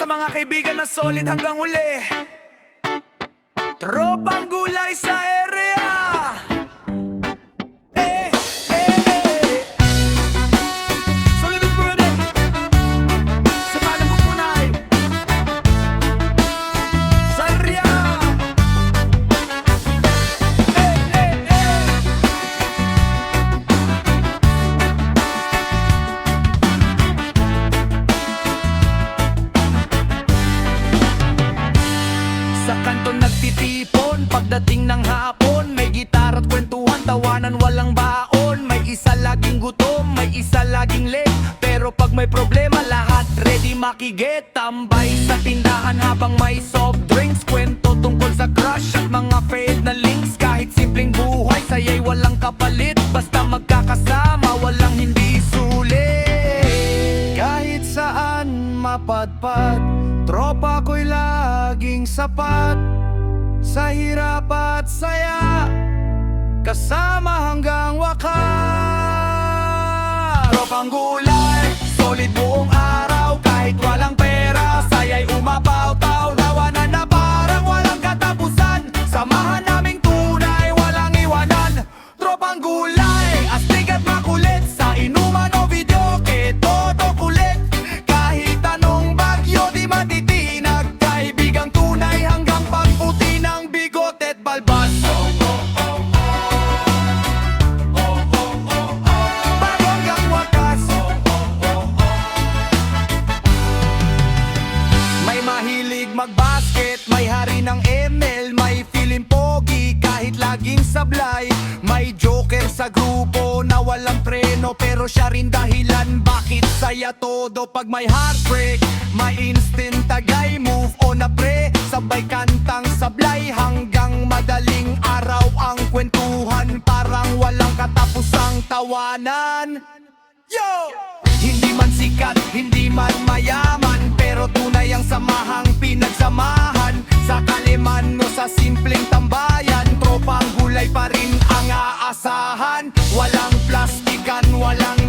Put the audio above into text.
sa mga kaibigan na solid hanggang uli. Tropang gulay sa area. Solid and prudent. Sa palang kukunay. Sarya. Sa kanto nagtitipon, pagdating ng hapon may gitar at kwentuhan, tawanan walang baon. May isa laging gutom, may isa laging late, pero pag may problema lahat ready makigit. Tambay sa tindahan habang may soft drinks, kwento tungkol sa crush at mga fade na links. Kahit simpleng buhay, saya'y walang kapalit, basta magkakasama, walang hindi sulit. Kahit saan mapadpad, tropa ko'y laging sapat. Sa hirap at saya, kasama hanggang wakas. Tropang gulay, solid buong araw. Kahit walang pera, saya'y umapaw-taw. Lawanan na parang walang katapusan, samahan naming tunay, walang iwanan. Tropang gulay, astig at makulit. Sa inuman o video, ke todo kulit. Kahit anong bagyo di matitinag, kaibigang tunay hanggang pagputi ng bigot at balbas. Bago hanggang wakas. May mahilig magbasket, may hari ng ML, may feeling pogi kahit laging sablay. May joker sa grupo na walang preno, pero siya rin dahilan bakit saya todo. Pag may heartbreak, may instant tagay, move on na pre. Sabay kantang sablay hanggang madaling araw ang kwentuhan, parang walang katapusang tawanan. Yo! Hindi man sikat, hindi man mayaman, pero tunay ang samahang pinagsamahan. Sa kaliman o sa simpleng tambayan, tropang gulay pa rin ang aasahan. Walang plastikan, walang